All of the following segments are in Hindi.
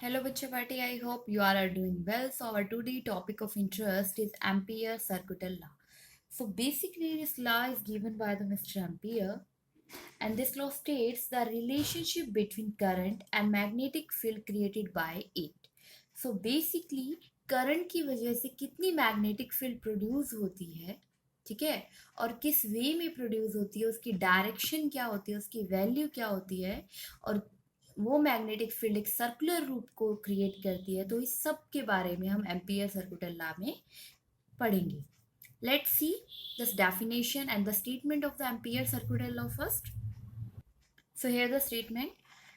Hello, Bachcha Party. I hope you all are doing well. So, our today topic of interest is Ampere circuital law. So, basically, this law is given by the Mr. Ampere, and this law states the relationship between current and magnetic field created by it. So, basically, current की वजह से कितनी मैग्नेटिक फील्ड प्रोड्यूस होती है, ठीक है, और किस वे में प्रोड्यूस होती है, उसकी डायरेक्शन क्या होती है, उसकी वैल्यू क्या होती है, और वो मैग्नेटिक फील्ड एक सर्कुलर रूप को क्रिएट करती है। तो इस सब के बारे में हम एम्पियर सर्कुलर लॉ में पढ़ेंगे। Let's see this definition and the statement of the ampere circular law first. So here the statement.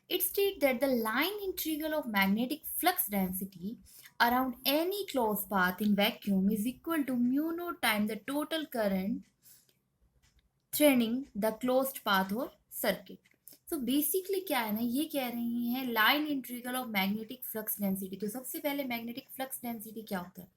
It states that the line integral of magnetic flux density around any closed path in vacuum is equal to mu naught times the total current threading the closed path or circuit. So basically क्या है ना, ये कह रही हैं line integral of magnetic flux density. तो सबसे पहले मैग्नेटिक फ्लक्स डेंसिटी क्या होता है,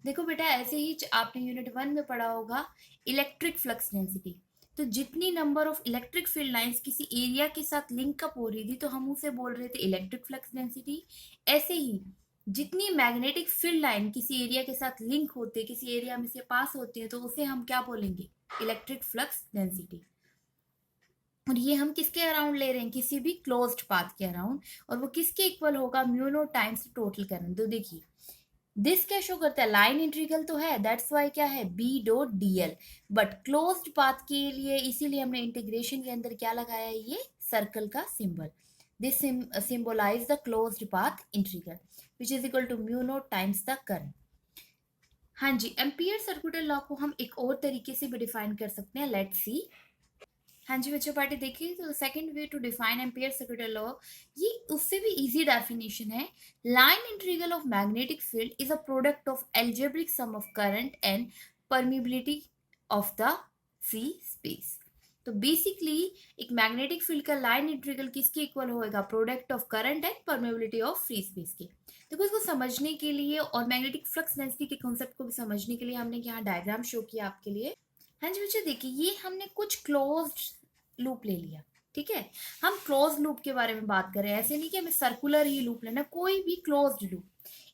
देखो बेटा, ऐसे ही आपने यूनिट 1 में पढ़ा होगा इलेक्ट्रिक फ्लक्स डेंसिटी। तो जितनी number of electric field lines किसी एरिया के साथ लिंक अप हो रही थी तो हम उसे बोल रहे थे इलेक्ट्रिक फ्लक्स डेंसिटी। ऐसे ही जितनी मैग्नेटिक फील्ड लाइन किसी एरिया के साथ लिंक होते, किसी एरिया में से पास होती है, तो उसे हम क्या बोलेंगे, इलेक्ट्रिक फ्लक्स डेंसिटी। और ये हम किसके अराउंड ले रहे हैं, किसी भी क्लोज्ड पाथ के अराउंड, और वो किसके इक्वल होगा, mu naught times total current. तो देखिए दिस क्या शो करता है, लाइन इंटीग्रल तो है, दैट्स वाई क्या है, b dot D l, but closed path के लिए इसीलिए हमने इंटीग्रेशन के अंदर क्या लगाया है, ये सर्कल का symbol. This symbolize the closed path integral which is equal to mu naught times the current. हाँ जी, एम्पियर सर्कुलर लॉ को हम एक और तरीके से भी डिफाइन कर सकते हैं, लेट्स सी। हाँ जी बच्चों, पार्टी देखिए, तो second way to define Ampere circular law, ये उससे भी इजी डेफिनेशन है। Line integral of magnetic field is a product of algebraic sum of current and permeability of the free space. तो बेसिकली एक मैग्नेटिक फील्ड का लाइन इंटीग्रल किसके इक्वल होएगा, product of current and permeability of free space के। देखो इसको समझने के लिए और मैग्नेटिक फ्लक्स डेंसिटी के कॉन्सेप्ट को भी समझने के लिए हमने यहाँ डायग्राम शो किया आपके लिए। हाँ जी बच्चे देखिए, ये हमने कुछ क्लोज्ड लूप ले लिया, ठीक है। हम क्लोज लूप के बारे में बात कर रहे हैं, ऐसे नहीं कि हमें सर्कुलर ही लूप लेना, कोई भी क्लोज्ड लूप।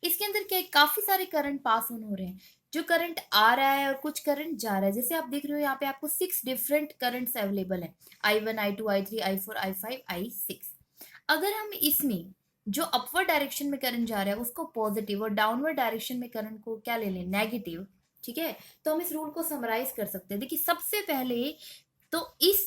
इसके अंदर क्या है, काफी सारे करंट पास ऑन हो रहे हैं, जो करंट आ रहा है और कुछ करंट जा रहा है। जैसे आप देख रहे हो यहाँ पे आपको 6 डिफरेंट करंट्स अवेलेबल है, I1 I2 I3 I4 I5 I6। अगर हम इसमें जो अपवर्ड डायरेक्शन में करंट जा रहा है उसको पॉजिटिव और डाउनवर्ड डायरेक्शन में करंट को क्या ले लें, नेगेटिव, ठीक है, तो हम इस रूल को समराइज कर सकते हैं। देखिए सबसे पहले तो इस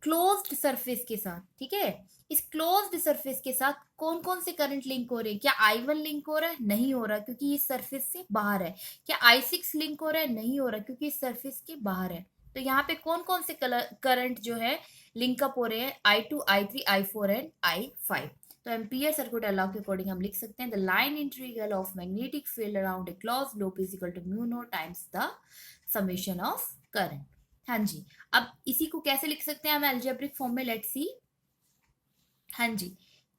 क्लोज्ड सरफेस के साथ, ठीक है, इस क्लोज्ड सरफेस के साथ कौन कौन से करंट लिंक हो रहे हैं, क्या I1 लिंक हो रहा है, नहीं हो रहा क्योंकि इस सरफेस से बाहर है। क्या I6 लिंक हो रहा है, नहीं हो रहा क्योंकि इस सरफेस के बाहर है। तो यहाँ पे कौन कौन से करंट जो है लिंकअप हो रहे हैं, I2 I3 I4 and I5। तो एम्पियर सर्कुलर लॉ के अकॉर्डिंग हम लिख सकते हैं the line integral of magnetic field around a closed loop is equal to mu naught times the summation of current. हाँ जी, अब इसी को कैसे लिख सकते हैं हम अलजेब्रिक फॉर्म में, लेट्स सी। हाँ जी,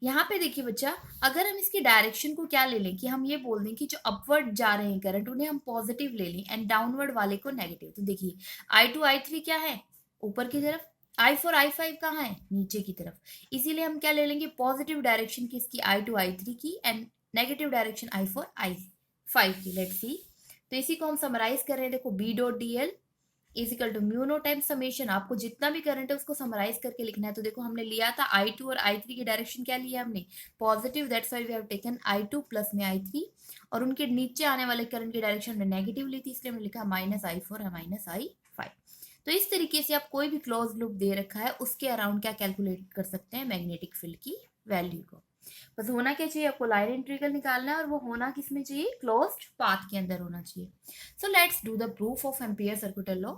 यहाँ पे देखिए बच्चा, अगर हम इसकी डायरेक्शन को क्या ले लें कि हम ये बोल दें कि जो अपवर्ड जा रहे हैं करंट उन्हें हम पॉजिटिव ले लें एंड डाउनवर्ड वाले को नेगेटिव। तो देखिए I2 I3 क्या है, ऊपर की तरफ, I4 I5 कहाँ है, नीचे की तरफ। इसीलिए हम क्या ले लेंगे, पॉजिटिव डायरेक्शन की इसकी I2 I3 की and negative direction I4 I5 की। लेट्स सी, तो इसी को हम समराइज कर रहे हैं, देखो B dot D L is equal to mu naught time summation. आपको जितना भी करंट है उसको समराइज करके लिखना है। तो देखो हमने लिया था I2 और I3 की डायरेक्शन क्या लिया हमने, positive, that's why we have taken I2 plus में I3, और उनके नीचे आने वाले करंट की डायरेक्शन हमने नेगेटिव ली थी, इसलिए हमने लिखा -I4 है -I5। तो इस तरीके से आप कोई भी क्लोज लूप दे रखा है उसके अराउंड क्या कैलकुलेट कर सकते हैं, मैग्नेटिक फील्ड की वैल्यू को। बस होना क्या चाहिए, आपको लाइन इंटीग्रल निकालना है और वो होना किसमें चाहिए, क्लोज्ड पाथ के अंदर होना चाहिए। So let's do the proof of Ampere circular law.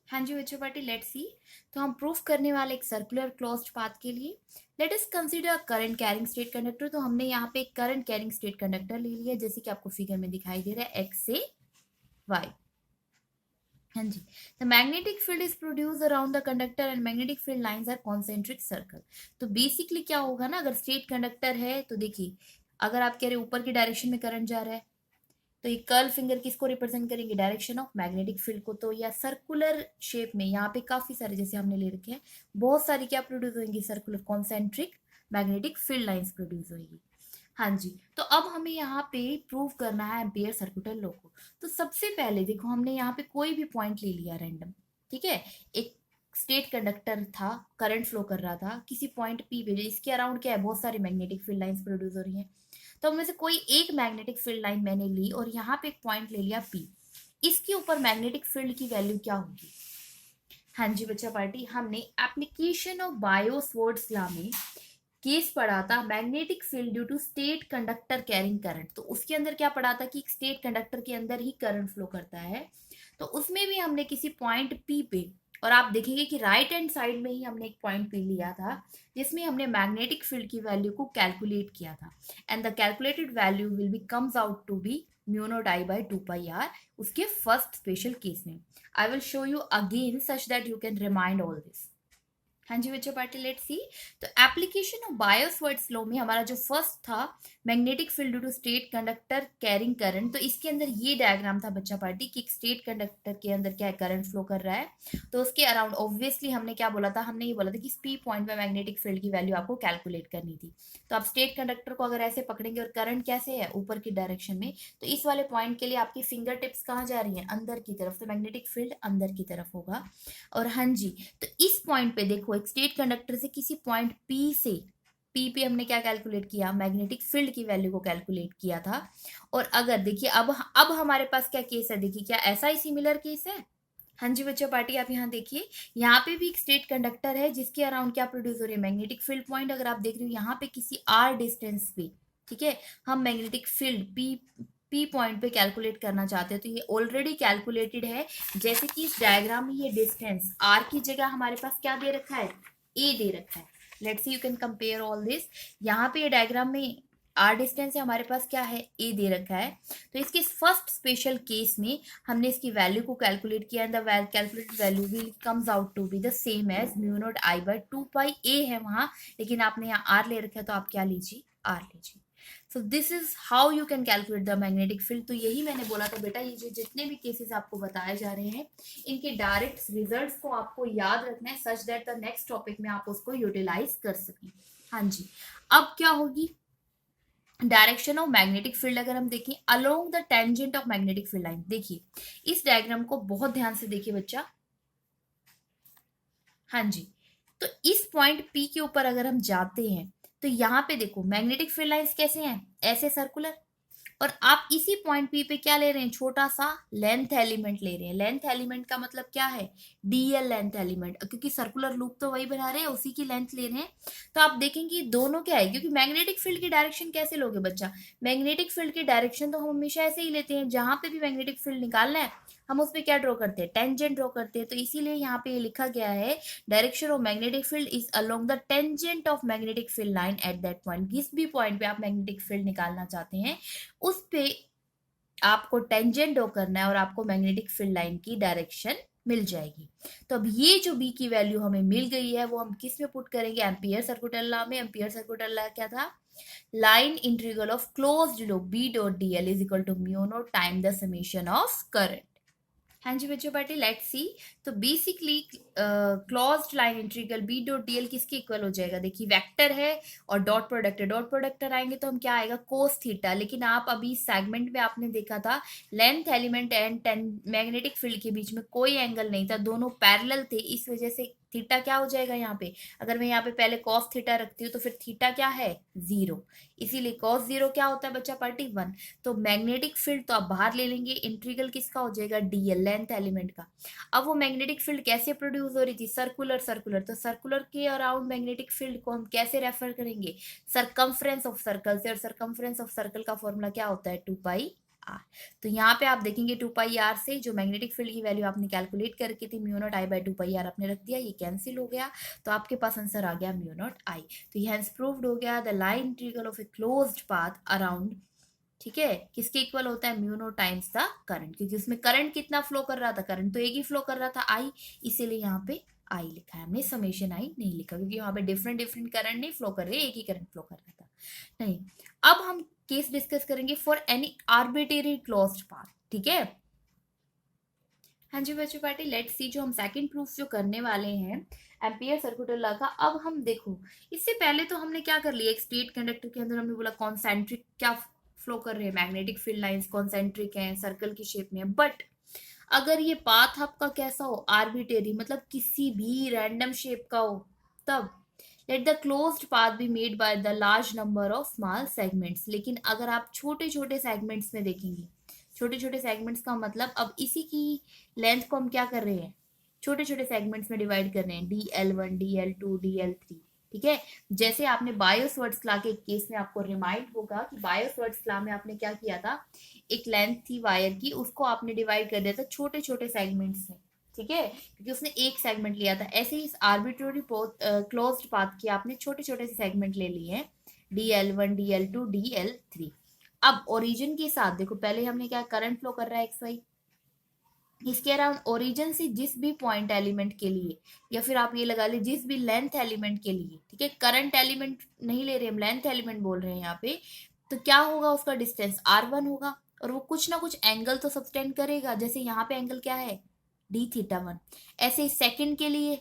हाँ जी बच्चों पार्टी, लेट्स सी। तो हम प्रूफ करने वाले एक सर्कुलर क्लोज्ड पाथ के लिए let us consider current carrying state conductor. तो हमने यहाँ पे एक करंट कैरिंग स्टेट कंडक्टर ले लिया, जैसे कि आपको फिगर में दिखाई दे रहा है x से y। हाँ जी, the magnetic field is produce around the conductor and magnetic field lines are concentric circle. तो बेसिकली क्या होगा ना, अगर स्टेट कंडक्टर है तो देखिए, अगर आप कह रहे ऊपर की डायरेक्शन में करंट जा रहा है तो ये कर्ल फिंगर किसको रिप्रेजेंट करेंगे, डायरेक्शन ऑफ मैग्नेटिक फील्ड को। तो या सर्कुलर शेप में यहाँ पे काफी सारे जैसे हमने ले रखे हैं, बहुत सारी क्या प्रोड्यूस होंगी, circular concentric magnetic field lines produce होंगी। हाँ जी, तो अब हमें यहाँ पे प्रूव करना है एम्पियर सर्कुलर लॉ को। तो सबसे पहले देखो, हमने यहाँ पे कोई भी पॉइंट ले लिया रैंडम, ठीक है। एक स्टेट कंडक्टर था, करंट फ्लो कर रहा था किसी पॉइंट पी पे, इसके अराउंड क्या है, बहुत सारी मैग्नेटिक फील्ड लाइंस प्रोड्यूस हो रही हैं। तो उनमें से कोई एक मैग्नेटिक फील्ड लाइन मैंने ली और यहाँ पे एक पॉइंट ले लिया पी। इसके ऊपर मैग्नेटिक फील्ड की वैल्यू क्या होगी? हाँ जी बच्चा पार्टी, हमने एप्लीकेशन ऑफ बायो-सवार्ट्स लॉ में केस पढ़ा था, magnetic field due to straight conductor carrying current. तो उसके अंदर क्या पढ़ा था कि एक स्टेट कंडक्टर के अंदर ही करंट फ्लो करता है। तो उसमें भी हमने किसी पॉइंट पी पे, और आप देखेंगे कि राइट हैंड साइड में ही हमने एक पॉइंट पी लिया था जिसमें हमने मैग्नेटिक फील्ड की वैल्यू को कैलकुलेट किया था। And the calculated value will be comes out to be mu naught I by 2 pi R, उसके फर्स्ट स्पेशल केस में। I will show you again such that you can remind all this. हाँ जी बच्चों पार्टी, लेट्स सी। तो एप्लीकेशन ऑफ बायो-सवार्ट्स लॉ में हमारा जो फर्स्ट था, magnetic field due to straight conductor carrying current, तो इसके अंदर ये डायग्राम था बच्चा पार्टी कि एक स्टेट कंडक्टर के अंदर क्या है, करंट फ्लो कर रहा है। तो उसके अराउंड ऑब्वियसली हमने क्या बोला था, हमने ये बोला था कि पी पॉइंट पे मैग्नेटिक फील्ड की वैल्यू आपको कैलकुलेट करनी थी। तो आप स्टेट कंडक्टर को अगर ऐसे पकड़ेंगे और करंट कैसे है, ऊपर की डायरेक्शन में, तो इस वाले पॉइंट के लिए आपकी फिंगर टिप्स कहाँ जा रही है, अंदर की तरफ, तो मैग्नेटिक फील्ड अंदर की तरफ होगा। और हाँ जी, तो इस पॉइंट पे देखो, एक स्टेट कंडक्टर से किसी पॉइंट पी से, पी पे हमने क्या कैलकुलेट किया, मैग्नेटिक फील्ड की वैल्यू को कैलकुलेट किया था। और अगर देखिए अब हमारे पास क्या केस है, देखिए क्या ऐसा ही सिमिलर केस है। हाँ जी बच्चों पार्टी, आप यहाँ देखिए, यहाँ पे भी एक स्टेट कंडक्टर है जिसके अराउंड क्या प्रोड्यूस हो रही है, मैग्नेटिक फील्ड पॉइंट। अगर आप देख रहे हो यहाँ पे किसी आर डिस्टेंस पे, ठीक है, हम मैग्नेटिक फील्ड पी पॉइंट पे कैलकुलेट करना चाहते हैं, तो ये ऑलरेडी कैलकुलेटेड है। जैसे कि इस डायग्राम में ये डिस्टेंस आर की जगह हमारे पास क्या दे रखा है, ए दे रखा है। Let's see, you can compare all this. यहाँ पे ये डायग्राम में आर डिस्टेंस है, हमारे पास क्या है, ए दे रखा है। तो इसके फर्स्ट स्पेशल केस में हमने इसकी वैल्यू को कैलकुलेट किया, and the calculated value will comes out to be the same as mu naught I by 2 pi. ए है वहां, लेकिन आपने यहाँ आर ले रखा है, तो आप क्या लीजिए, आर लीजिए। सो this is how you can calculate the magnetic field. तो यही मैंने बोला था बेटा, ये जो जितने भी केसेस आपको बताए जा रहे हैं, इनके डायरेक्ट रिजल्ट्स को आपको याद रखना है, such that the next topic में आप उसको यूटिलाइज कर सकें। हाँ जी, अब क्या होगी, डायरेक्शन ऑफ मैग्नेटिक फील्ड अगर हम देखें along the tangent of magnetic field line. देखिए इस डायग्राम को बहुत ध्यान से देखिए बच्चा। हाँ जी, तो इस पॉइंट पी के ऊपर अगर हम जाते हैं, तो यहाँ पे देखो मैग्नेटिक फील्ड लाइंस कैसे हैं, ऐसे सर्कुलर। और आप इसी पॉइंट पी पे क्या ले रहे हैं, छोटा सा लेंथ एलिमेंट ले रहे हैं। लेंथ एलिमेंट का मतलब क्या है, डीएल लेंथ एलिमेंट, क्योंकि सर्कुलर लूप तो वही बना रहे हैं, उसी की लेंथ ले रहे हैं। तो आप देखेंगे दोनों क्या है, क्योंकि मैग्नेटिक फील्ड की डायरेक्शन कैसे लोगे बच्चा, मैग्नेटिक फील्ड की डायरेक्शन तो हम हमेशा ऐसे ही लेते हैं, जहां पे भी मैग्नेटिक फील्ड निकालना है हम उस पर क्या ड्रॉ करते हैं, टेंजेंट ड्रॉ करते हैं। तो इसीलिए यहाँ पे लिखा गया है, direction of magnetic field is along the tangent of magnetic field line at that point. जिस भी पॉइंट पे आप मैग्नेटिक फील्ड निकालना चाहते हैं, उस पे आपको टेंजेंट ड्रॉ करना है और आपको मैग्नेटिक फील्ड लाइन की डायरेक्शन मिल जाएगी। तो अब ये जो बी की वैल्यू हमें मिल गई है, वो हम किस में पुट करेंगे, एम्पियर सर्कुलर लॉ में। एम्पियर सर्कुलर लॉ क्या था, line integral of closed loop B dot D L is equal to mu naught time the summation of current. हाँ जी बच्चों पार्टी, लेट्स सी। तो basically closed line integral B dot DL किसके इक्वल हो जाएगा, देखिए वेक्टर है और डॉट प्रोडक्ट है, डॉट प्रोडक्ट आएंगे तो हम क्या आएगा, कोस थीटा। लेकिन आप अभी सेगमेंट में आपने देखा था, length element and magnetic field के बीच में कोई एंगल नहीं था, दोनों पैरेलल थे, इस वजह से थीटा क्या हो जाएगा यहाँ पे, अगर मैं यहाँ पे पहले कॉस थीटा रखती हूँ तो फिर थीटा क्या है, 0। इसीलिए कॉस 0 क्या होता है बच्चा पार्टी, 1। तो मैग्नेटिक फील्ड तो आप बाहर ले लेंगे, इंटीग्रल किसका हो जाएगा, डीएल लेंथ एलिमेंट का। अब वो मैग्नेटिक फील्ड कैसे प्रोड्यूस हो रही थी, सर्कुलर सर्कुलर, तो सर्कुलर के अराउंड मैग्नेटिक फील्ड को हम कैसे रेफर करेंगे, सरकमफ्रेंस ऑफ सर्कल से। और सरकमफ्रेंस ऑफ सर्कल का फॉर्मूला क्या होता है, 2 पाई आर। तो यहाँ पे आप देखेंगे 2 पाई आर से जो मैग्नेटिक फील्ड की वैल्यू आपने कैलकुलेट करके थी, mu naught I by 2 pi R आपने रख दिया, ये कैंसिल हो गया, तो आपके पास आंसर आ गया म्यू नॉट आई। तो ये हेंस प्रूव्ड हो गया the line integral of a closed path around, ठीक है, किसके इक्वल होता है, mu naught times the current, क्योंकि उसमें करंट कितना फ्लो कर रहा था, करंट तो एक ही फ्लो कर रहा था, आई, इसीलिए यहाँ पे आई लिखा है हमने, समेशन आई नहीं लिखा, क्योंकि यहाँ पे डिफरेंट डिफरेंट करंट नहीं फ्लो कर रहे, एक ही करंट फ्लो कर रहा था। नहीं, अब हम केस डिस्कस करेंगे for any arbitrary closed path, ठीक है। हाँ जी बच्चों पार्टी, लेट्स सी जो हम सेकंड प्रूफ जो करने वाले हैं एम्पियर सर्कुलर लॉ का। अब हम देखो, इससे पहले तो हमने क्या कर लिया, एक स्ट्रेट कंडक्टर के अंदर हमने बोला कॉन्सेंट्रिक क्या फ्लो कर रहे हैं, मैग्नेटिक फील्ड लाइंस कॉन्सेंट्रिक हैं, सर्कल की शेप में। बट अगर ये पाथ आपका कैसा हो, आर्बिटेरी, मतलब किसी भी रैंडम शेप का हो, तब let the closed path be made by the large number of small segments. लेकिन अगर आप छोटे छोटे सेगमेंट्स में देखेंगे, छोटे छोटे सेगमेंट्स का मतलब अब इसी की लेंथ को हम क्या कर रहे हैं, छोटे छोटे सेगमेंट्स में डिवाइड कर रहे हैं, DL1 DL2 DL3। ठीक है, जैसे आपने बायोस्वर्ट्स लॉ के केस में आपको रिमाइंड होगा कि बायोस्वर्ट्स लॉ में आपने क्या किया था, एक लेंथ थी वायर की, उसको आपने डिवाइड कर दिया था छोटे छोटे सेगमेंट्स में। ठीक है, क्योंकि उसने एक सेगमेंट लिया था। ऐसे ही इस आर्बिट्ररी क्लोज्ड पाथ के आपने छोटे छोटे से सेगमेंट ले लिए हैं, DL1 DL2 DL3। अब ओरिजिन के साथ देखो, पहले हमने क्या, करंट फ्लो कर रहा है XY, इसके अराउंड ओरिजिन से जिस भी पॉइंट एलिमेंट के लिए, या फिर आप ये लगा लीजिए जिस भी लेंथ एलिमेंट के लिए, ठीक है, करंट एलिमेंट नहीं ले रहे हम, लेंथ एलिमेंट बोल रहे हैं यहाँ पे, तो क्या होगा, उसका डिस्टेंस R1 होगा, और वो कुछ ना कुछ एंगल तो सब्सटेंड करेगा। जैसे यहाँ पे एंगल क्या है, D θ1। ऐसे सेकंड के लिए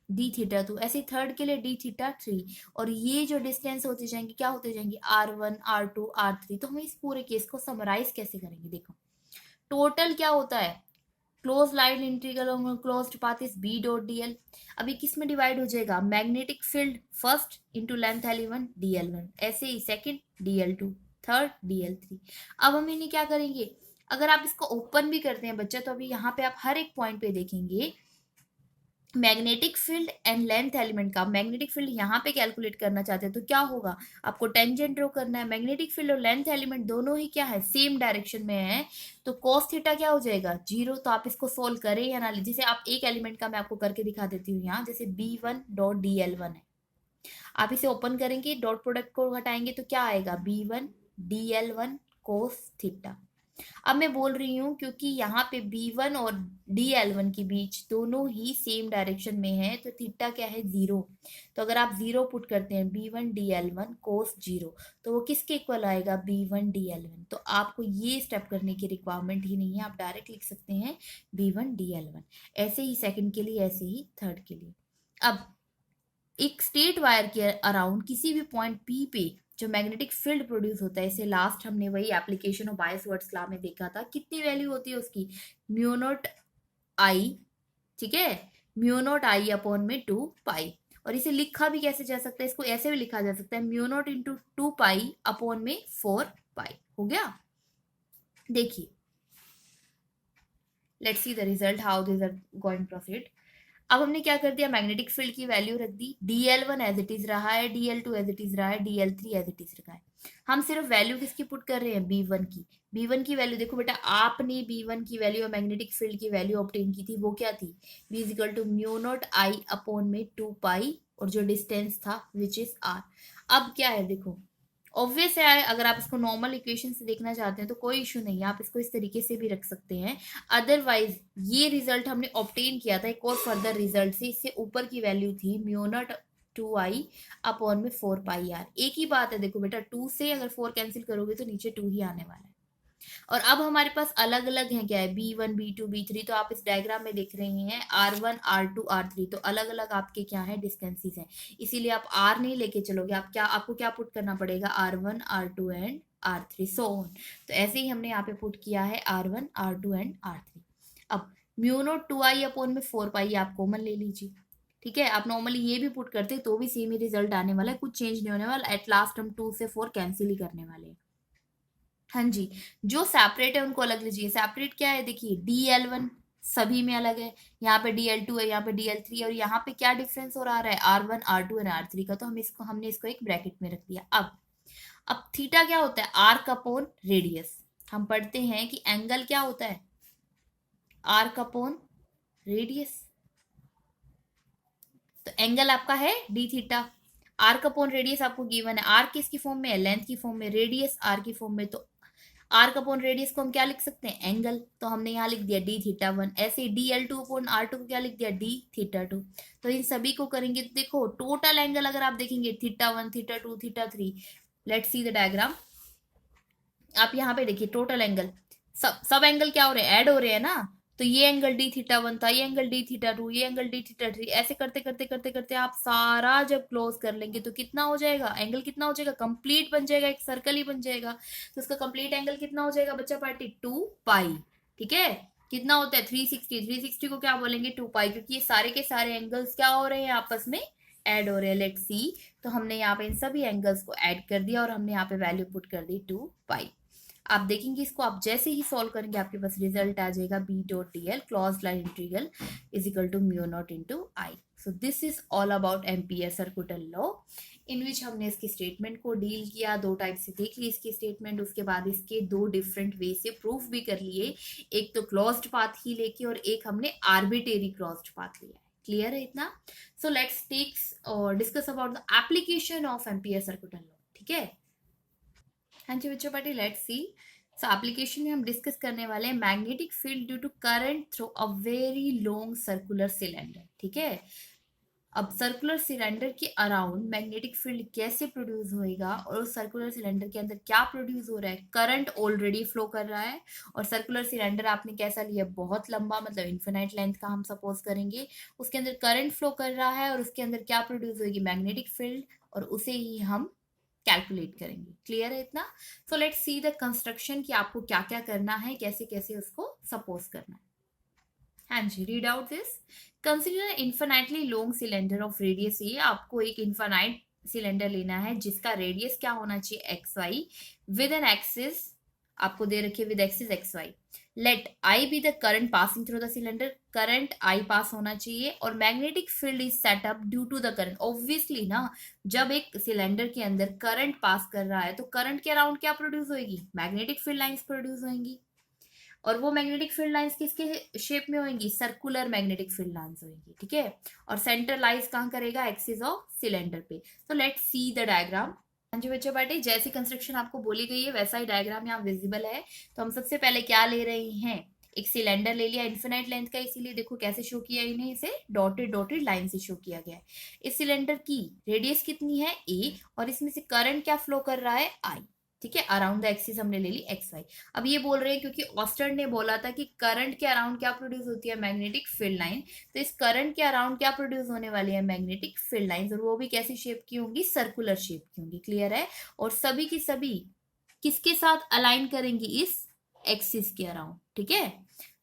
D θ2, ऐसे थर्ड के लिए D θ3। और ये जो डिस्टेंस होते जाएंगे क्या होते जाएंगे, R1 R2 R3। तो हम इस पूरे केस को समराइज कैसे करेंगे, देखो टोटल क्या होता है, close line integral closed path is B.dl। अभी किस में डिवाइड हो जाएगा, magnetic field first into length element DL1, ऐसे ही सेकंड DL2, थर्ड DL3। अब हम इन्हें क्या करेंगे, अगर आप इसको ओपन भी करते हैं बच्चा, तो अभी यहाँ पे आप हर एक पॉइंट पे देखेंगे magnetic field and length element का। मैग्नेटिक फील्ड यहाँ पे कैलकुलेट करना चाहते हैं तो क्या होगा, आपको टेंजेंट ड्रॉ करना है। मैग्नेटिक फील्ड और लेंथ एलिमेंट दोनों ही क्या है, सेम डायरेक्शन में है, तो cos थीटा क्या हो जाएगा, 0। तो आप इसको सोल्व करें या ना, जैसे आप एक एलिमेंट का मैं आपको करके दिखा देती हूँ यहाँ, जैसे B1.dl1 है, आप इसे ओपन करेंगे, डॉट प्रोडक्ट को हटाएंगे तो क्या आएगा, B1 dl1 cos थीटा। अब मैं बोल रही हूँ क्योंकि यहाँ पे B1 और DL1 के बीच दोनों ही सेम डायरेक्शन में है, तो थीटा क्या है, 0। तो अगर आप 0 पुट करते हैं, B1 dl1 cos 0, तो वो किसके इक्वल आएगा, B1 dl1। तो आपको ये स्टेप करने की रिक्वायरमेंट ही नहीं है, आप डायरेक्ट लिख सकते हैं B1 dl1। ऐसे ही सेकंड के लिए, ऐसे ही थर्ड के लिए। अब एक स्ट्रेट वायर के अराउंड किसी भी पॉइंट P पे जो मैग्नेटिक फील्ड प्रोड्यूस होता है, इसे लास्ट हमने वही एप्लीकेशन ऑफ बायोस्वर्ट्स लॉ में देखा था, कितनी वैल्यू होती है उसकी, म्यू नॉट आई। ठीक है, म्यू नॉट आई अपॉन में 2 पाई। और इसे लिखा भी कैसे जा सकता है, इसको ऐसे भी लिखा जा सकता है, mu naught into 2 pi upon में 4 पाई। हो गया, देखिए let's see the result how this are going proceed. अब हमने क्या कर दिया, मैग्नेटिक फील्ड की वैल्यू रख दी, DL1 एज इट इज रहा है, DL2 एज इट इज रहा है, DL3 एज इट इज रखा है। हम सिर्फ वैल्यू किसकी पुट कर रहे हैं, B1 की। B1 की वैल्यू देखो बेटा, आपने B1 की वैल्यू और मैग्नेटिक फील्ड की वैल्यू ऑब्टेन की थी, वो क्या थी, B is equal to mu naught I upon में 2 पाई, और जो डिस्टेंस था विच इज R। अब क्या है देखो, ऑब्वियस है, अगर आप इसको नॉर्मल इक्वेशन से देखना चाहते हैं तो कोई इशू नहीं है, आप इसको इस तरीके से भी रख सकते हैं। अदरवाइज ये रिजल्ट हमने ऑब्टेन किया था एक और फर्दर रिजल्ट से, इससे ऊपर की वैल्यू थी म्यू नॉट 2i अपॉन में 4 पाई R। एक ही बात है, देखो बेटा 2 से अगर 4 कैंसिल करोगे तो नीचे 2 ही आने वाला है। और अब हमारे पास अलग अलग है, क्या है, B1 B2 B3। तो आप इस डायग्राम में देख रहे हैं R1 R2 R3, तो अलग अलग आपके क्या है, डिस्टेंसेस हैं। इसीलिए आप R नहीं लेके चलोगे, आप क्या, आपको क्या पुट करना पड़ेगा, R1 R2 and R3 so on. तो ऐसे ही हमने यहाँ पे पुट किया है R1 R2 एंड R3। अब म्यू नॉट 2i अपॉन में 4 पाई आप कॉमन ले लीजिए। ठीक है, आप नॉर्मली ये भी पुट करते तो भी सेम ही रिजल्ट आने वाला है, कुछ चेंज नहीं होने वाला। एट लास्ट हम 2 से 4 कैंसिल ही करने वाले हैं। हाँ जी, जो सेपरेट है उनको अलग लीजिए। सेपरेट क्या है, देखिए DL1 सभी में अलग है, यहाँ पे DL2 है, यहाँ पे DL3, और यहाँ पे क्या डिफरेंस हो रहा है, R1 R2 एंड R3 का। तो हमने इसको एक ब्रैकेट में रख दिया। अब थीटा क्या होता है, आर्क अपॉन रेडियस। हम पढ़ते हैं कि एंगल क्या होता है, आर्क अपॉन रेडियस। तो एंगल आपका है D θ, आर्क अपॉन रेडियस आपको गिवन है, आर्क किसकी फॉर्म में है, लेंथ की फॉर्म में, रेडियस आर की फॉर्म में। तो आर्क अपॉन रेडियस को हम क्या लिख सकते हैं, एंगल। तो हमने यहाँ लिख दिया D θ1। ऐसे DL2 अपॉन R2 को क्या लिख दिया, D θ2। तो इन सभी को करेंगे तो देखो टोटल एंगल अगर आप देखेंगे θ1 θ2 θ3। Let's see the diagram. आप यहाँ पे देखिए टोटल एंगल, सब एंगल क्या हो रहे हैं, ऐड हो रहे हैं ना। तो ये एंगल डी थीटा 1 था, ये एंगल डी थीटा 2, ये एंगल डी थीटा 3, ऐसे करते करते करते करते आप सारा जब क्लोज कर लेंगे तो कितना हो जाएगा, एंगल कितना हो जाएगा, कंप्लीट बन जाएगा, एक सर्कल ही बन जाएगा। तो उसका कंप्लीट एंगल कितना हो जाएगा बच्चा पार्टी, 2 पाई। ठीक है, कितना होता है 360, 360 को क्या बोलेंगे 2 पाई, क्योंकि ये सारे के सारे एंगल्स क्या हो रहे हैं आपस में ऐड हो रहे हैं। लेट्स सी, तो हमने यहाँ पे इन सभी एंगल्स को ऐड कर दिया और हमने यहाँ पे वैल्यू पुट कर दी 2 पाई। आप देखेंगे इसको आप जैसे ही सॉल्व करेंगे आपके पास रिजल्ट आ जाएगा B dot D L close line integral is equal to mu naught into I. So this is all about Ampere circular law, in which हमने इसकी स्टेटमेंट को डील किया, दो टाइप से देख ली इसकी स्टेटमेंट, उसके बाद इसके दो डिफरेंट वे से प्रूफ भी कर लिए, एक तो क्लोज्ड पाथ ही लेके और एक हमने आर्बिट्रेरी क्लोज्ड पाथ लिया है। क्लियर है इतना? सो लेट्स टेक और discuss about the application of Ampere circular law. ठीक है, हाँ जी बच्चों party, let's see. So application में हम डिस्कस करने वाले हैं magnetic field due to current through a very long circular cylinder. ठीक है, अब सर्कुलर सिलेंडर के अराउंड मैग्नेटिक फील्ड कैसे प्रोड्यूस होएगा और उस सर्कुलर सिलेंडर के अंदर क्या प्रोड्यूस हो रहा है, करंट ऑलरेडी फ्लो कर रहा है और सर्कुलर सिलेंडर आपने कैसा लिया, बहुत लंबा, मतलब इन्फिनाइट लेंथ का हम सपोज करेंगे, उसके अंदर करंट फ्लो कर रहा है और उसके अंदर क्या प्रोड्यूस होगी, मैग्नेटिक फील्ड, और उसे ही हम कैलकुलेट करेंगे। क्लियर है इतना? So let's see the construction कि आपको क्या क्या करना है, कैसे कैसे उसको सपोज करना है। हाँ जी, read out this. Consider infinitely long cylinder of radius A, आपको एक इन्फिनाइट सिलेंडर लेना है जिसका रेडियस क्या होना चाहिए, X Y, with an axis आपको दे रखी है with axis X Y. Let I be the current passing through the cylinder, current I pass होना चाहिए और magnetic field is set up due to the current. Obviously ना, जब एक सिलेंडर के अंदर करंट पास कर रहा है तो करंट के अराउंड क्या प्रोड्यूस होगी, मैग्नेटिक फील्ड लाइंस प्रोड्यूस होंगी, और वो मैग्नेटिक फील्ड लाइंस किसके शेप में होंगी, सर्कुलर मैग्नेटिक फील्ड लाइंस होंगी। ठीक है, और सेंटर लाइज कहाँ करेगा, एक्सिस ऑफ सिलेंडर पे। तो लेट्स सी द डायग्राम। हाँ जी बच्चों पार्टी, जैसी कंस्ट्रक्शन आपको बोली गई है वैसा ही डायग्राम यहाँ विजिबल है। तो हम सबसे पहले क्या ले रहे हैं, एक सिलेंडर ले लिया इन्फिनाइट लेंथ का, इसीलिए देखो कैसे शो किया इन्हें, इसे डॉटेड डॉटेड लाइन से शो किया गया है। इस सिलेंडर की रेडियस कितनी है ए और इसमें से करंट क्या फ्लो कर रहा है, आई। ठीक है, अराउंड द एक्सिस हमने ले ली एक्स वाई। अब ये बोल रहे हैं क्योंकि ऑस्टर्न ने बोला था कि करंट के अराउंड क्या प्रोड्यूस होती है, मैग्नेटिक फील्ड लाइन, तो इस करंट के अराउंड क्या प्रोड्यूस होने वाली है, मैग्नेटिक फील्ड लाइंस, और वो भी कैसी शेप की होंगी, सर्कुलर शेप की होंगी। क्लियर है? और सभी की सभी किसके साथ अलाइन करेंगी, इस एक्सिस के अराउंड। ठीक है,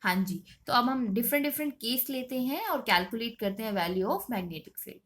हाँ जी। तो अब हम डिफरेंट डिफरेंट केस लेते हैं और कैलकुलेट करते हैं वैल्यू ऑफ मैग्नेटिक फील्ड।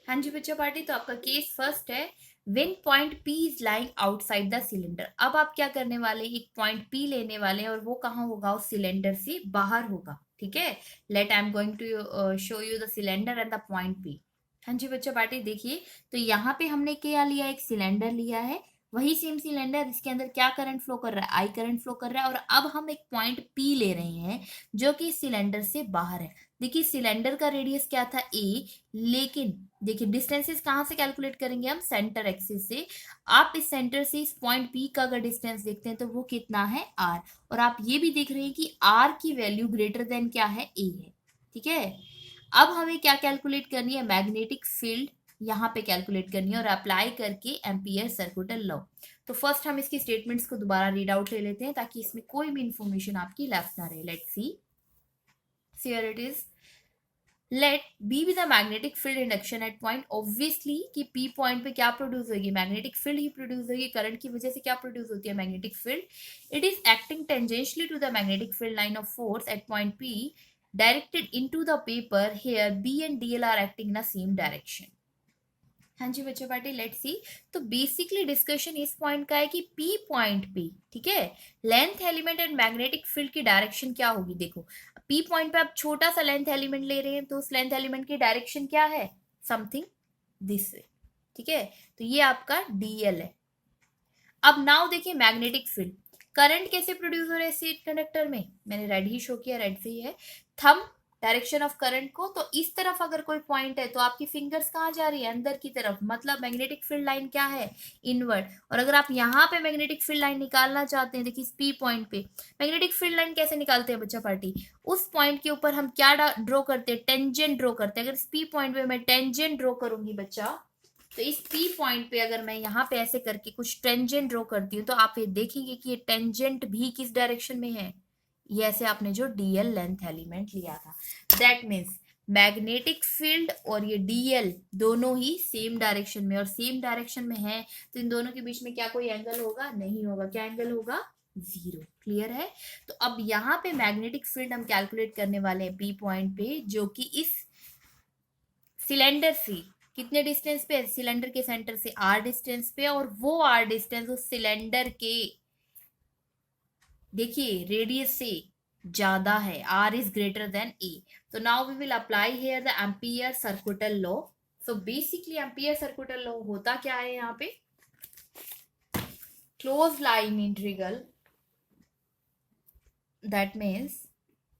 हाँ जी बच्चों पार्टी, तो आपका केस फर्स्ट है, when point P is lying outside the cylinder. अब आप क्या करने वाले हैं, एक पॉइंट P लेने वाले हैं और वो कहाँ होगा, उस सिलेंडर से बाहर होगा। ठीक है, let I am going to show you the cylinder and the point P। हाँ जी बच्चों पार्टी, देखिए तो यहाँ पे हमने क्या लिया, एक सिलेंडर लिया है, वही सेम सिलेंडर, इसके अंदर क्या करंट फ्लो कर रहा है, आई करंट फ्लो कर रहा है, और अब हम एक पॉइंट P ले रहे हैं जो कि सिलेंडर से बाहर है। देखिए सिलेंडर का रेडियस क्या था, ए, लेकिन देखिए डिस्टेंसेस कहाँ से कैलकुलेट करेंगे हम, सेंटर एक्सिस से। आप इस सेंटर से इस पॉइंट पी का अगर डिस्टेंस देखते हैं तो वो कितना है, आर, और आप ये भी देख रहे हैं कि आर की वैल्यू ग्रेटर देन क्या है, ए है। ठीक है, अब हमें क्या कैलकुलेट करनी है, मैग्नेटिक फील्ड यहाँ पे कैलकुलेट करनी है और अप्लाई करके एम्पियर सर्कुलर लॉ। तो फर्स्ट हम इसकी स्टेटमेंट्स को दोबारा रीड आउट ले लेते हैं ताकि इसमें कोई भी इंफॉर्मेशन आपकी लेफ्ट ना रहे। Let's see, here it is, let B with the magnetic field induction at point. Obviously कि पी पॉइंट पे क्या प्रोड्यूस होगी, मैग्नेटिक फील्ड ही प्रोड्यूस होगी, करंट की वजह से क्या प्रोड्यूस होती है, magnetic field. It is acting tangentially to the magnetic field line of force at point P directed into the paper, here B and DL are acting in the same direction. हाँ जी बच्चों पार्टी, लेट्स सी। तो बेसिकली डिस्कशन इस पॉइंट का है कि पी पॉइंट पे, ठीक है, length element and magnetic field की डायरेक्शन क्या होगी। देखो पी पॉइंट पे आप छोटा सा लेंथ एलिमेंट ले रहे हैं तो उस लेंथ एलिमेंट की डायरेक्शन क्या है, समथिंग दिस वे। ठीक है, तो ये आपका डीएल है। अब नाउ देखिए मैग्नेटिक फील्ड, करंट कैसे प्रोड्यूस हो रहा है सीट कंडक्टर में, मैंने रेड ही शो किया, रेड से ही है थंब डायरेक्शन ऑफ करंट को। तो इस तरफ अगर कोई पॉइंट है तो आपकी फिंगर्स कहाँ जा रही है, अंदर की तरफ, मतलब मैग्नेटिक फील्ड लाइन क्या है, इनवर्ड। और अगर आप यहाँ पे मैग्नेटिक फील्ड लाइन निकालना चाहते हैं, देखिए पी पॉइंट पे मैग्नेटिक फील्ड लाइन कैसे निकालते हैं बच्चा पार्टी, उस पॉइंट के ऊपर हम क्या ड्रॉ करते हैं, टेंजेंट ड्रॉ करते हैं। अगर इस पी पॉइंट पे मैं टेंजेंट ड्रॉ करूंगी बच्चा, तो इस पी पॉइंट पे अगर मैं यहाँ पे ऐसे करके कुछ टेंजेंट ड्रॉ करती हूँ तो आप ये देखेंगे कि ये टेंजेंट भी किस डायरेक्शन में है, ये ऐसे आपने जो डीएल लेंथ एलिमेंट लिया था, दैट मीन्स मैग्नेटिक फील्ड और ये डीएल दोनों ही सेम डायरेक्शन में, और सेम डायरेक्शन में है तो इन दोनों के बीच में क्या कोई एंगल होगा? नहीं होगा। क्या एंगल होगा? जीरो। क्लियर है? तो अब यहाँ पे मैग्नेटिक फील्ड हम कैलकुलेट करने वाले हैं पी पॉइंट पे, जो कि इस सिलेंडर से कितने डिस्टेंस पे है? सिलेंडर के सेंटर से आर डिस्टेंस पे, और वो आर डिस्टेंस उस सिलेंडर के, देखिए, रेडियस से ज्यादा है, R is greater than A. तो now we will apply here the Ampere circuital law. So basically Ampere circuital law होता क्या है यहाँ पे? Close line integral, that means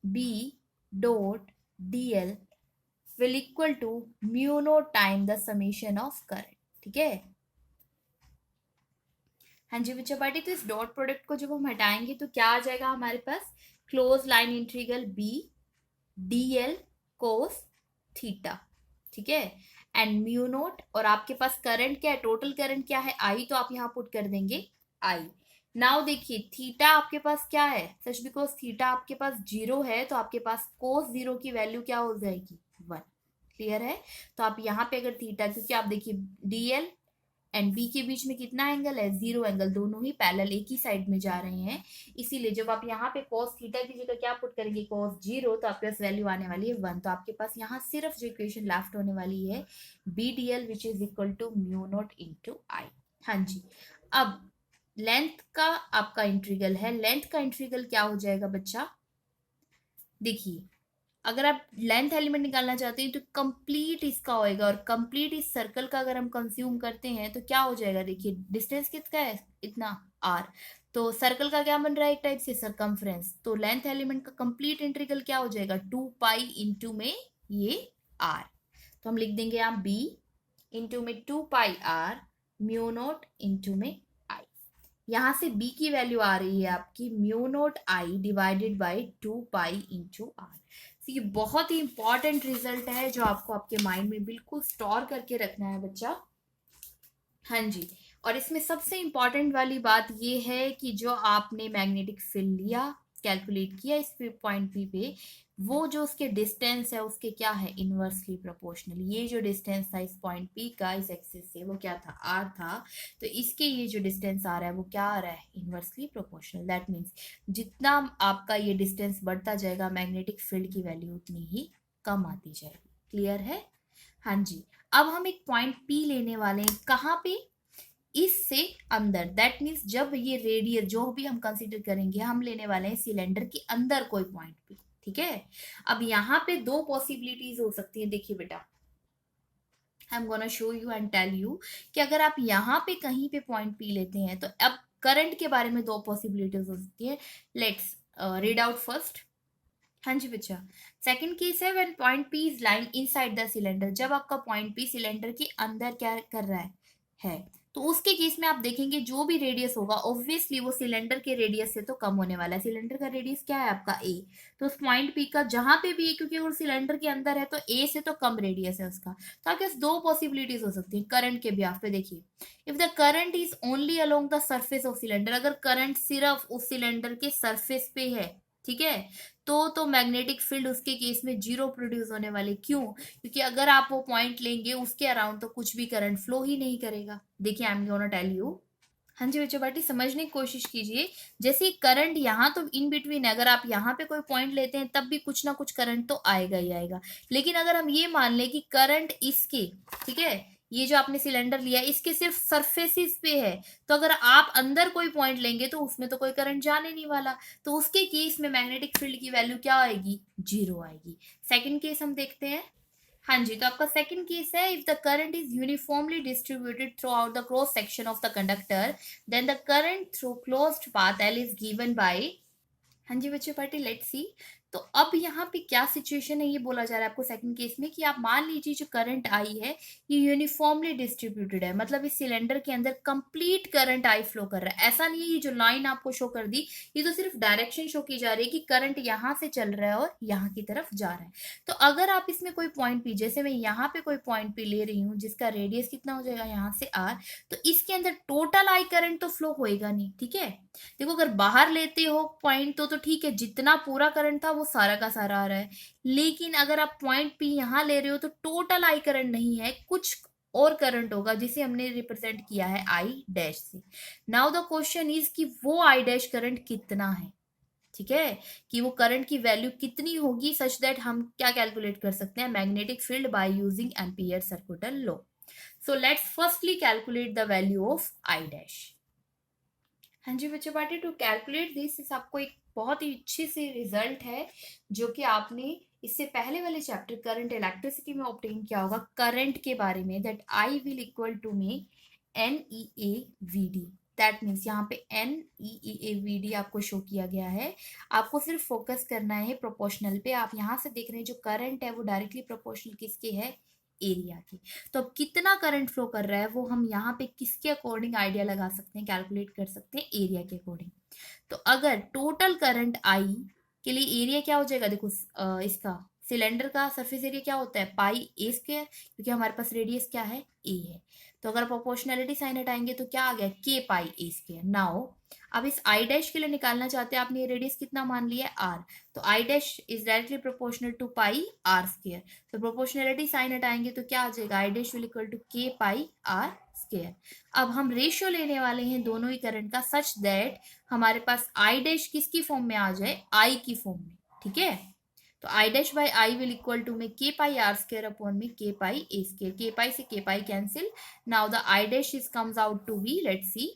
B dot dl will equal to mu naught time the summation of current। ठीक है? हाँ जी बच्चा पार्टी, तो इस डॉट प्रोडक्ट को जब हम हटाएंगे तो क्या आ जाएगा हमारे पास? Close line integral B DL cos theta. ठीक है? एंड म्यू नोट, और आपके पास करंट क्या है? टोटल करंट क्या है? आई, तो आप यहाँ पुट कर देंगे आई। नाउ देखिए, थीटा आपके पास क्या है? सच बिकॉज थीटा आपके पास जीरो है, तो आपके पास कोस जीरो की वैल्यू क्या हो जाएगी? वन। क्लियर है? तो आप यहाँ पे अगर थीटा, क्योंकि आप देखिए डीएल एंड बी के बीच में कितना एंगल है? जीरो एंगल, दोनों ही पैरेलल एक ही साइड में जा रहे हैं, इसीलिए जब आप यहाँ पे cos थीटा की जगह क्या पुट करेंगे? cos जीरो, तो आपके पास वैल्यू आने वाली है वन। तो आपके पास यहाँ सिर्फ जो इक्वेशन लेफ्ट होने वाली है B D L which is equal to mu naught into I. हाँ जी। अब लेंथ का आपका इंटीग्रल है, लेंथ का इंटीग्रल क्या हो जाएगा बच्चा? देखिए, अगर आप लेंथ एलिमेंट निकालना चाहते हैं तो कंप्लीट इसका होएगा, और कंप्लीट इस सर्कल का अगर हम कंज्यूम करते हैं तो क्या हो जाएगा? देखिए, डिस्टेंस कितना है? इतना आर। तो सर्कल का क्या बन रहा है? एक टाइप से सरकमफ्रेंस। तो लेंथ एलिमेंट का कंप्लीट इंटीग्रल क्या हो जाएगा? 2 पाई इंटू में ये आर। तो हम लिख देंगे यहाँ बी इंटू में 2 pi R mu naught into में आई। यहां से बी की वैल्यू आ रही है आपकी mu naught I divided by 2 pi into R. ये बहुत ही इंपॉर्टेंट रिजल्ट है जो आपको आपके माइंड में बिल्कुल स्टोर करके रखना है बच्चा। हाँ जी। और इसमें सबसे इंपॉर्टेंट वाली बात ये है कि जो आपने मैग्नेटिक फील्ड लिया, कैलकुलेट किया इस पॉइंट पी पे, वो जो उसके डिस्टेंस है उसके क्या है? Inversely proportional. ये जो डिस्टेंस था इस पॉइंट पी का इस एक्सिस से, वो क्या था? आर था। तो इसके ये जो डिस्टेंस आ रहा है वो क्या आ रहा है? Inversely proportional. दैट मीन्स जितना आपका ये डिस्टेंस बढ़ता जाएगा मैग्नेटिक फील्ड की वैल्यू उतनी ही कम आती जाएगी। क्लियर है? हाँ जी। अब हम एक पॉइंट पी लेने वाले हैं, कहाँ पे? इससे अंदर। दैट मीन्स जब ये रेडियस जो भी हम कंसीडर करेंगे, हम लेने वाले हैं सिलेंडर के अंदर कोई पॉइंट पे। ठीक है? अब यहाँ पे दो पॉसिबिलिटीज हो सकती है। देखिए बेटा, I am gonna show you and tell you कि अगर आप यहाँ पे कहीं पे पॉइंट पी लेते हैं तो अब करंट के बारे में दो पॉसिबिलिटीज हो सकती है। Let's read out first. हाँ जी बच्चा। सेकंड केस है when point P is lying inside the cylinder. जब आपका पॉइंट पी सिलेंडर के अंदर क्या कर रहा है तो उसके केस में आप देखेंगे जो भी रेडियस होगा ऑब्वियसली वो सिलेंडर के रेडियस से तो कम होने वाला है। सिलेंडर का रेडियस क्या है आपका? ए। तो उस पॉइंट पी का जहां पे भी है, क्योंकि वो सिलेंडर के अंदर है तो ए से तो कम रेडियस है उसका। तो आपके पास दो पॉसिबिलिटीज हो सकती है करंट के बिहाफ पे। देखिए, if the current is only along the surface of cylinder, अगर करंट सिर्फ उस सिलेंडर के सरफेस पे है, ठीक है, तो मैग्नेटिक फील्ड उसके केस में जीरो प्रोड्यूस होने वाले। क्यों? क्योंकि अगर आप वो पॉइंट लेंगे उसके अराउंड तो कुछ भी करंट फ्लो ही नहीं करेगा। देखिए, I am gonna tell you. हाँ जी बच्चों बाटी, समझने की कोशिश कीजिए। जैसे करंट यहाँ तो इन बिटवीन है, अगर आप यहाँ पे कोई पॉइंट लेते हैं तब भी कुछ ना कुछ करंट तो आएगा ही आएगा। लेकिन अगर हम ये मान लें कि करंट इसके, ठीक है, ये जो आपने सिलेंडर लिया इसके सिर्फ सरफेसिस पे है, तो अगर आप अंदर कोई पॉइंट लेंगे तो उसमें तो कोई करंट जाने नहीं वाला। तो उसके केस में मैग्नेटिक फील्ड की वैल्यू क्या आएगी? जीरो आएगी। सेकंड केस हम देखते हैं। हाँ जी। तो आपका सेकंड केस है if the current is uniformly distributed throughout the cross section of the conductor, then the current through closed path L is given by. हाँ जी बच्चे पार्टी, लेट्स सी। तो अब यहाँ पे क्या सिचुएशन है ये बोला जा रहा है आपको सेकंड केस में कि आप मान लीजिए जो करंट आई है ये यूनिफॉर्मली डिस्ट्रीब्यूटेड है, मतलब इस सिलेंडर के अंदर कंप्लीट करंट आई फ्लो कर रहा है। ऐसा नहीं है ये जो लाइन आपको शो कर दी ये तो सिर्फ डायरेक्शन शो की जा रही है कि करंट यहाँ से चल रहा है और यहाँ की तरफ जा रहा है। तो अगर आप इसमें कोई पॉइंट पी, जैसे मैं यहाँ पे कोई पॉइंट पी ले रही हूँ जिसका रेडियस कितना हो जाएगा यहाँ से आर, तो इसके अंदर टोटल आई करंट तो फ्लो होएगा नहीं, ठीक है। देखो अगर बाहर लेते हो पॉइंट तो ठीक है, जितना पूरा करंट था वो सारा का सारा आ रहा है। लेकिन अगर आप पॉइंट पी यहाँ ले रहे हो तो टोटल आई करंट नहीं है, कुछ और करंट होगा जिसे हमने रिप्रेजेंट किया है आई डैश से। नाउ द क्वेश्चन इज कि वो आई डैश करंट कितना है, ठीक है, कि वो करंट की वैल्यू कितनी होगी सच दैट हम क्या कैलकुलेट कर सकते हैं, magnetic field by using ampere circular law. So let's firstly calculate the value of I dash. हाँ जी बच्चों, पार्टी टू कैलकुलेट दिस इस आपको एक बहुत ही अच्छी सी रिजल्ट है जो कि आपने इससे पहले वाले चैप्टर करंट इलेक्ट्रिसिटी में ऑब्टेन किया होगा करंट के बारे में, that I will equal to में N E A V D. That means यहाँ पे N E A V D आपको शो किया गया है। आपको सिर्फ फोकस करना है प्रोपोर्शनल पे। आप यहाँ से देख रहे हैं जो करंट है वो डायरेक्टली प्रोपोर्शनल किसके है, एरिया की। तो अब कितना करंट फ्लो कर रहा है वो हम यहाँ पे किसके अकॉर्डिंग आइडिया लगा सकते हैं, कैलकुलेट कर सकते हैं एरिया के अकॉर्डिंग। तो अगर टोटल करंट आई के लिए एरिया क्या हो जाएगा, देखो इसका सिलेंडर का सरफेस एरिया क्या होता है पाई ए स्क्वायर, क्योंकि हमारे पास रेडियस क्या है ए है। तो अगर प्रोपोर्शनलिटी साइन हटाएंगे तो क्या आ गया के पाई ए स्क्वायर। नाउ अब इस आई डैश के लिए निकालना चाहते हैं, आपने ये रेडियस कितना मान लिया है आर, तो I dash is directly proportional to pi R square. तो प्रोपोर्शनलिटी साइन हटाएंगे तो क्या आ जाएगा, I dash will equal to K pi R square. अब हम रेशियो लेने वाले हैं दोनों ही करंट का सच दैट हमारे पास आई डैश किसकी फॉर्म में आ जाए, आई की फॉर्म में, ठीक है। तो I dash by I will equal to में K pi R square upon में के पाई ए स्क्वायर, के पाई से के pi cancel. Now the I dash is comes out to be, let's see,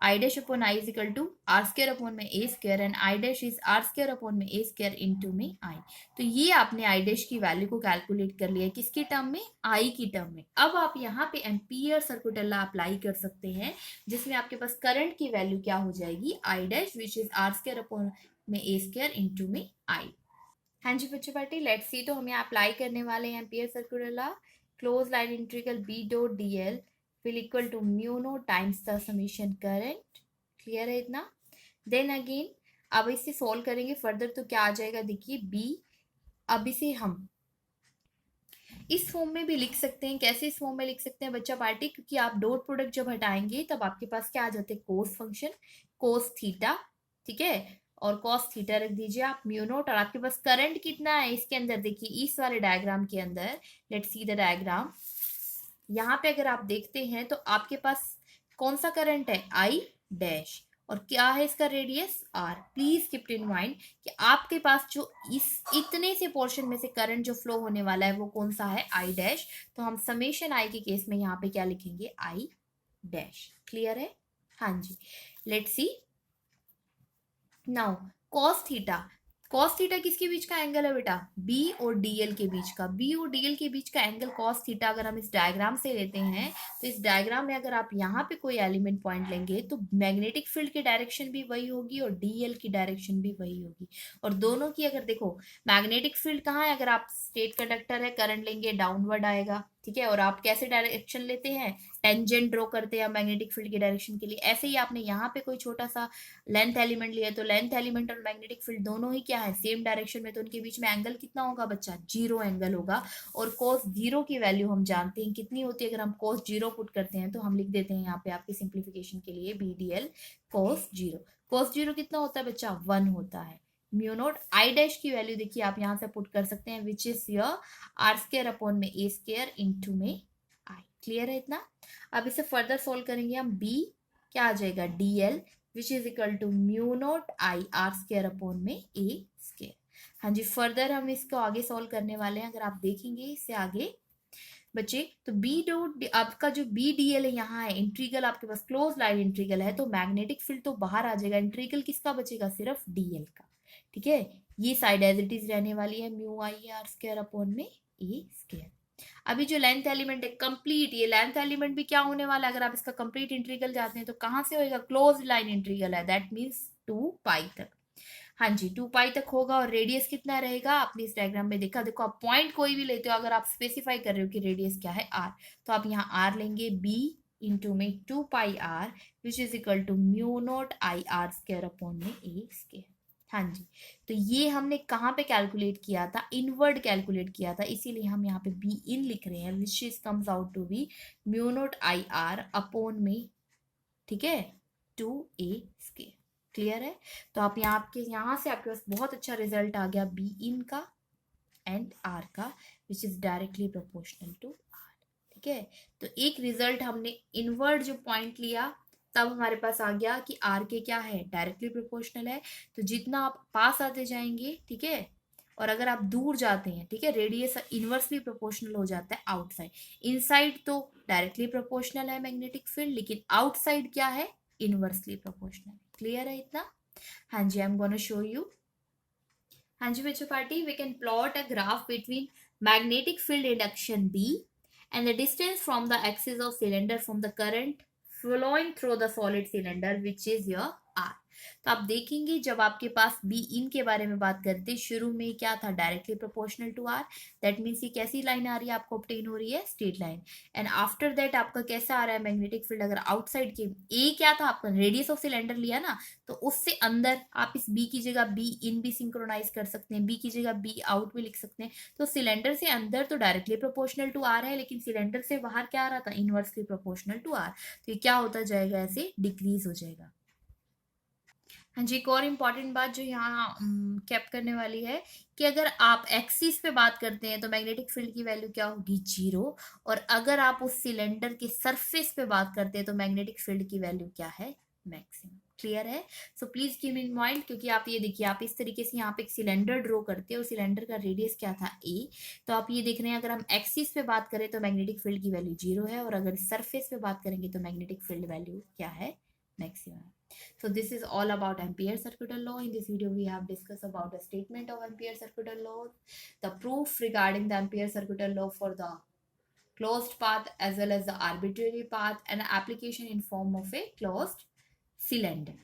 I dash upon I is equal to R square upon में A square and I dash is R square upon में ए स्क्वायर इनटू में आई। तो ये आपने आई डैश की वैल्यू को कैलकुलेट कर लिया किसके टर्म में, आई की टर्म में। अब आप यहाँ पे एम्पियर सर्कुलर लॉ अप्लाई कर सकते हैं जिसमें आपके पास करंट की वैल्यू क्या हो जाएगी, I dash which is R square upon में ए स्क्वायर इनटू में आई। हाँ जी बच्चों पार्टी, लेट्स सी, तो हम यहाँ अप्लाई करने वाले हैं Ampere circular law. Close line integral B dot D L will equal to mu naught times the summation current. Clear है इतना। देन अगेन अब इसे सॉल्व करेंगे फर्दर तो क्या आ जाएगा, देखिए बी, अब इसे हम इस फॉर्म में भी लिख सकते हैं। कैसे इस फॉर्म में लिख सकते हैं बच्चा पार्टी, क्योंकि आप डॉट प्रोडक्ट जब हटाएंगे तब आपके पास क्या आ जाते हैं, कोस फंक्शन, कोस थीटा, ठीक है, और कॉस थीटा रख दीजिए आप म्यू नॉट। और आपके पास करंट कितना है इसके अंदर, देखिए इस वाले डायग्राम के अंदर, लेट्स सी द डायग्राम। यहाँ पे अगर आप देखते हैं तो आपके पास कौन सा करंट है, आई डैश, और क्या है इसका radius R. Please keep in mind कि आपके पास जो इस इतने से पोर्शन में से करंट जो फ्लो होने वाला है वो कौन सा है, आई डैश। तो हम समेशन आई के केस में यहाँ पे क्या लिखेंगे, आई डैश। क्लियर है, हाँ जी। Let's see now cos theta. Cos theta किसके बीच का एंगल है बेटा, बी और डीएल के बीच का। बी और डीएल के बीच का एंगल कॉस थीटा अगर हम इस डायग्राम से लेते हैं तो इस डायग्राम में अगर आप यहाँ पे कोई एलिमेंट पॉइंट लेंगे तो मैग्नेटिक फील्ड की डायरेक्शन भी वही होगी और डीएल की डायरेक्शन भी वही होगी। और दोनों की अगर देखो मैग्नेटिक फील्ड कहाँ है, अगर आप स्टेट कंडक्टर है करंट लेंगे डाउनवर्ड आएगा, ठीक है। और आप कैसे डायरेक्शन लेते हैं, टेंजेंट ड्रॉ करते हैं मैग्नेटिक फील्ड की डायरेक्शन के लिए। ऐसे ही आपने यहाँ पे कोई छोटा सा लेंथ एलिमेंट लिया तो लेंथ एलिमेंट और मैग्नेटिक फील्ड दोनों ही क्या है, सेम डायरेक्शन में, तो उनके बीच में एंगल कितना होगा बच्चा, जीरो एंगल होगा। और कोस जीरो की वैल्यू हम जानते हैं कितनी होती है, अगर हम कोस जीरो पुट करते हैं तो हम लिख देते हैं यहाँ पे आपके सिंप्लीफिकेशन के लिए B D L cos zero. Cos zero कितना होता है बच्चा, 1 होता है। म्यू नोट आई डैश की वैल्यू देखिए आप यहाँ से पुट कर सकते हैं which is your R square upon में ए स्क्वायर इनटू में आई। क्लियर है इतना। अब इसे फर्दर सोल्व करेंगे हम, बी क्या आ जाएगा, D L which is equal to mu naught I R square upon में ए स्क्वायर। हाँ जी, फर्दर हम इसको आगे सॉल्व करने वाले हैं। अगर आप देखेंगे इससे आगे बच्चे तो बी डॉट आपका जो बी डी एल है यहाँ है, इंट्रीगल आपके पास क्लोज लाइन इंट्रीगल है तो मैग्नेटिक फील्ड तो बाहर आ जाएगा, इंट्रीगल किसका बचेगा, सिर्फ डीएल का, ठीक है। ये साइड एज इट इज रहने वाली है म्यू आई आर स्क्वायर अपॉन में ए स्क्वायर। अभी जो लेंथ एलिमेंट है कंप्लीट, ये लेंथ एलिमेंट भी क्या होने वाला है, अगर आप इसका कंप्लीट इंट्रीगल जाते हैं तो कहाँ से होएगा, क्लोज लाइन इंट्रीगल है, दैट मीन्स 2 पाई तक। हाँ जी, 2 पाई तक होगा और रेडियस कितना रहेगा, आपने इस डायग्राम में देखा। देखो आप पॉइंट कोई भी लेते हो, अगर आप स्पेसिफाई कर रहे हो कि रेडियस क्या है आर, तो आप यहाँ आर लेंगे, बी इंटू में 2 pi R which is equal to mu naught I R square upon में ए स्क्वायर। हाँ जी, तो ये हमने कहाँ पे कैलकुलेट किया था, इनवर्ड कैलकुलेट किया था, इसीलिए हम यहाँ पे बी इन लिख रहे हैं, which is comes out to be mu naught I R upon में, ठीक है, 2 a स्क्वायर। क्लियर है? तो आप यहाँ से आपके पास बहुत अच्छा रिजल्ट आ गया बी इन का एंड आर का, which is directly proportional to R. ठीक है, तो एक रिजल्ट हमने इनवर्ड जो पॉइंट लिया, तब हमारे पास आ गया कि आर के क्या है, डायरेक्टली प्रोपोर्शनल है। तो जितना आप पास आते जाएंगे, ठीक है, और अगर आप दूर जाते हैं, ठीक है, रेडियस इनवर्सली प्रोपोर्शनल हो जाता है आउटसाइड। इनसाइड तो डायरेक्टली प्रोपोर्शनल है मैग्नेटिक फील्ड, लेकिन आउटसाइड क्या है, इनवर्सली प्रोपोर्शनल। क्लियर है इतना? हाँ जी, I am gonna show you. हाँ जी बच्चों party, we can plot a graph between magnetic field induction B and the distance from the axis of cylinder from the current flowing through the solid cylinder which is your R। तो आप देखेंगे जब आपके पास बी इन के बारे में बात करते, शुरू में क्या था, directly proportional to R. That means ये कैसी लाइन आ रही है आपको ऑब्टेन हो रही है, straight line. And after that आपका कैसा आ रहा है मैग्नेटिक फील्ड, अगर आउटसाइड के ए क्या था आपका, रेडियस ऑफ सिलेंडर लिया ना, तो उससे अंदर आप इस बी की जगह बी इन भी सिंक्रोनाइज कर सकते हैं, बी की जगह बी आउट भी लिख सकते हैं। तो सिलेंडर से अंदर तो डायरेक्टली प्रोपोर्शनल टू आर है, लेकिन सिलेंडर से बाहर क्या आ रहा था, इनवर्सली प्रोपोर्शनल टू आर। तो ये क्या होता जाएगा, ऐसे डिक्रीज हो जाएगा। हाँ जी, एक और इम्पॉर्टेंट बात जो यहाँ कैप करने वाली है, कि अगर आप एक्सिस पे बात करते हैं तो मैग्नेटिक फील्ड की वैल्यू क्या होगी, 0। और अगर आप उस सिलेंडर के सरफेस पे बात करते हैं तो मैग्नेटिक फील्ड की वैल्यू क्या है, मैक्सिमम। क्लियर है? So please keep in mind, क्योंकि आप ये देखिए, आप इस तरीके से यहाँ पे एक सिलेंडर ड्रॉ करते हो, सिलेंडर का रेडियस क्या था, ए। तो आप ये देख रहे हैं, अगर हम एक्सिस पे बात करें तो मैग्नेटिक फील्ड की वैल्यू 0 है, और अगर सरफेस पे बात करेंगे तो मैग्नेटिक फील्ड वैल्यू क्या है, maximum. So this is all about Ampere circular law. In this video, we have discussed about the statement of Ampere circular law, the proof regarding the Ampere circular law for the closed path as well as the arbitrary path, and application in form of a closed cylinder.